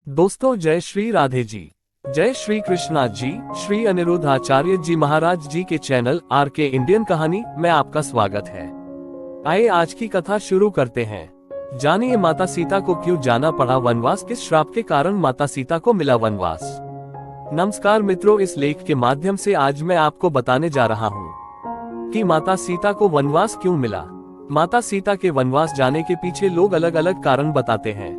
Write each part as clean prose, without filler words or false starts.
दोस्तों, जय श्री राधे जी। जय श्री कृष्णा जी। श्री अनिरुद्ध आचार्य जी महाराज जी के चैनल आर के इंडियन कहानी में आपका स्वागत है। आइए आज की कथा शुरू करते हैं। जानिए माता सीता को क्यों जाना पड़ा वनवास, किस श्राप के कारण माता सीता को मिला वनवास। नमस्कार मित्रों, इस लेख के माध्यम से आज मैं आपको बताने जा रहा हूँ कि माता सीता को वनवास क्यों मिला। माता सीता के वनवास जाने के पीछे लोग अलग अलग कारण बताते हैं,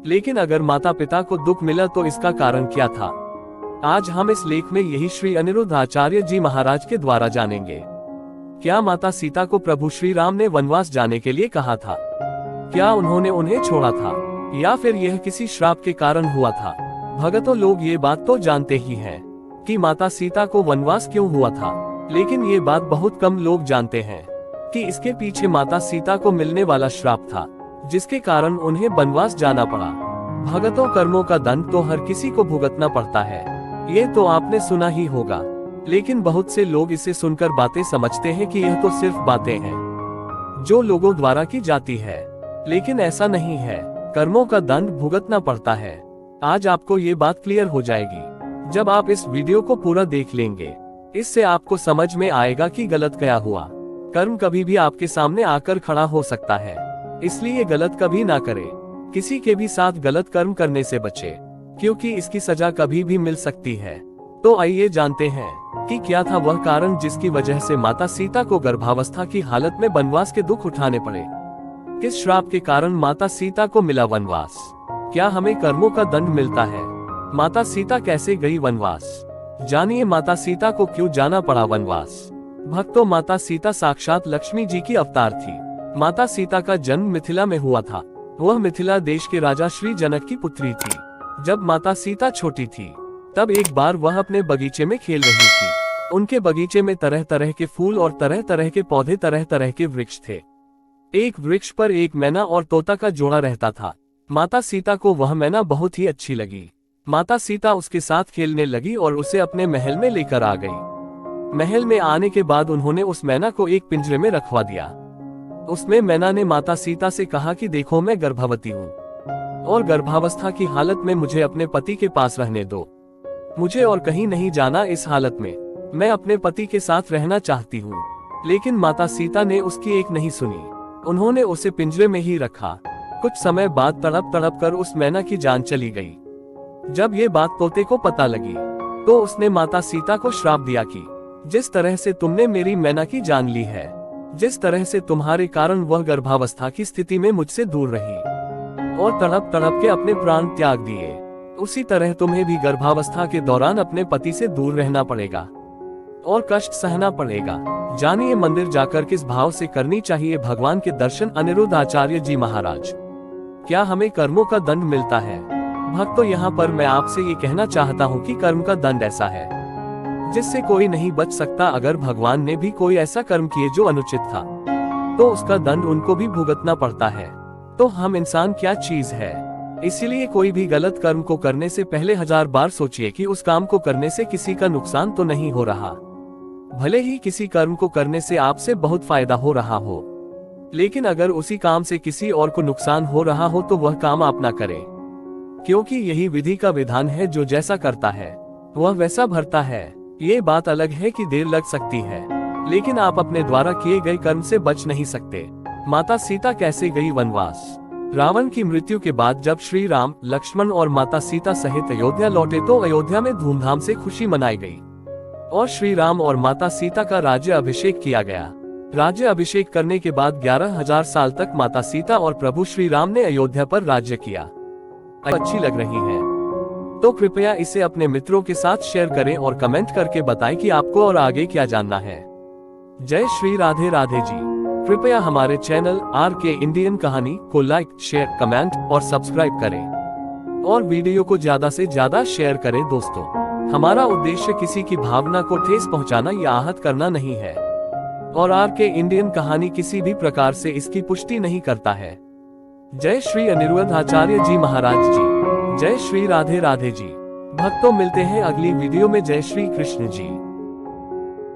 लेकिन अगर माता पिता को दुख मिला तो इसका कारण क्या था, आज हम इस लेख में यही श्री अनिरुद्ध आचार्य जी महाराज के द्वारा जानेंगे। क्या माता सीता को प्रभु श्री राम ने वनवास जाने के लिए कहा था? क्या उन्होंने उन्हें छोड़ा था, या फिर यह किसी श्राप के कारण हुआ था? भगतों, लोग ये बात तो जानते ही हैं कि माता सीता को वनवास क्यों हुआ था, लेकिन ये बात बहुत कम लोग जानते हैं कि इसके पीछे माता सीता को मिलने वाला श्राप था, जिसके कारण उन्हें वनवास जाना पड़ा। भगतों, कर्मों का दंड तो हर किसी को भुगतना पड़ता है, ये तो आपने सुना ही होगा। लेकिन बहुत से लोग इसे सुनकर बातें समझते हैं कि यह तो सिर्फ बातें हैं जो लोगों द्वारा की जाती है, लेकिन ऐसा नहीं है। कर्मों का दंड भुगतना पड़ता है। आज आपको ये बात क्लियर हो जाएगी जब आप इस वीडियो को पूरा देख लेंगे। इससे आपको समझ में आएगा कि गलत क्या हुआ। कर्म कभी भी आपके सामने आकर खड़ा हो सकता है, इसलिए गलत कभी ना करें। किसी के भी साथ गलत कर्म करने से बचे, क्योंकि इसकी सजा कभी भी मिल सकती है। तो आइए जानते हैं कि क्या था वह कारण जिसकी वजह से माता सीता को गर्भावस्था की हालत में वनवास के दुख उठाने पड़े। किस श्राप के कारण माता सीता को मिला वनवास? क्या हमें कर्मों का दंड मिलता है? माता सीता कैसे गई वनवास? जानिए माता सीता को क्यों जाना पड़ा वनवास। भक्तों, माता सीता साक्षात लक्ष्मी जी की अवतार थी। माता सीता का जन्म मिथिला में हुआ था। वह मिथिला देश के राजा श्री जनक की पुत्री थी। जब माता सीता छोटी थी तब एक बार वह अपने बगीचे में खेल रही थी। उनके बगीचे में तरह तरह के फूल और तरह तरह के पौधे, तरह तरह के वृक्ष थे। एक वृक्ष पर एक मैना और तोता का जोड़ा रहता था। माता सीता को वह मैना बहुत ही अच्छी लगी। माता सीता उसके साथ खेलने लगी और उसे अपने महल में लेकर आ गई। महल में आने के बाद उन्होंने उस मैना को एक पिंजरे में रखवा दिया। उसमें मैना ने माता सीता से कहा कि देखो, मैं गर्भवती हूँ और गर्भावस्था की हालत में मुझे अपने पति के पास रहने दो। मुझे और कहीं नहीं जाना। इस हालत में मैं अपने पति के साथ रहना चाहती हूँ। लेकिन माता सीता ने उसकी एक नहीं सुनी। उन्होंने उसे पिंजरे में ही रखा। कुछ समय बाद तड़प तड़प कर उस मैना की जान चली गई। जब ये बात तोते को पता लगी तो उसने माता सीता को श्राप दिया कि जिस तरह से तुमने मेरी मैना की जान ली है, जिस तरह से तुम्हारे कारण वह गर्भावस्था की स्थिति में मुझसे दूर रही और तड़प तड़प के अपने प्राण त्याग दिए, उसी तरह तुम्हें भी गर्भावस्था के दौरान अपने पति से दूर रहना पड़ेगा और कष्ट सहना पड़ेगा। जानिए मंदिर जाकर किस भाव से करनी चाहिए भगवान के दर्शन। अनिरुद्ध आचार्य जी महाराज। क्या हमें कर्मों का दंड मिलता है? भक्तों, यहाँ पर मैं आपसे ये कहना चाहता हूँ कि कर्म का दंड ऐसा है जिससे कोई नहीं बच सकता। अगर भगवान ने भी कोई ऐसा कर्म किए जो अनुचित था, तो उसका दंड उनको भी भुगतना पड़ता है। तो हम इंसान क्या चीज है? इसीलिए कोई भी गलत कर्म को करने से पहले 1000 बार सोचिए कि उस काम को करने से किसी का नुकसान तो नहीं हो रहा। भले ही किसी कर्म को करने से आपसे बहुत फायदा हो रहा हो, लेकिन अगर उसी काम से किसी और को नुकसान हो रहा हो तो वह काम आप ना करें, क्योंकि यही विधि का विधान है। जो जैसा करता है वह वैसा भरता है। ये बात अलग है कि देर लग सकती है, लेकिन आप अपने द्वारा किए गए कर्म से बच नहीं सकते। माता सीता कैसे गई वनवास? रावण की मृत्यु के बाद जब श्री राम, लक्ष्मण और माता सीता सहित अयोध्या लौटे तो अयोध्या में धूमधाम से खुशी मनाई गई और श्री राम और माता सीता का राज्य अभिषेक किया गया। राज्य अभिषेक करने के बाद 11,000 साल तक माता सीता और प्रभु श्री राम ने अयोध्या पर राज्य किया। अच्छी लग रही है तो कृपया इसे अपने मित्रों के साथ शेयर करें और कमेंट करके बताएं कि आपको और आगे क्या जानना है। जय श्री राधे राधे जी। कृपया हमारे चैनल आर के इंडियन कहानी को लाइक, शेयर, कमेंट और सब्सक्राइब करें और वीडियो को ज्यादा से ज्यादा शेयर करें। दोस्तों, हमारा उद्देश्य किसी की भावना को ठेस पहुंचाना या आहत करना नहीं है और आर के इंडियन कहानी किसी भी प्रकार से इसकी पुष्टि नहीं करता है। जय श्री अनिरुद्ध आचार्य जी महाराज जी। जय श्री राधे राधे जी। भक्तों, मिलते हैं अगली वीडियो में। जय श्री कृष्ण जी।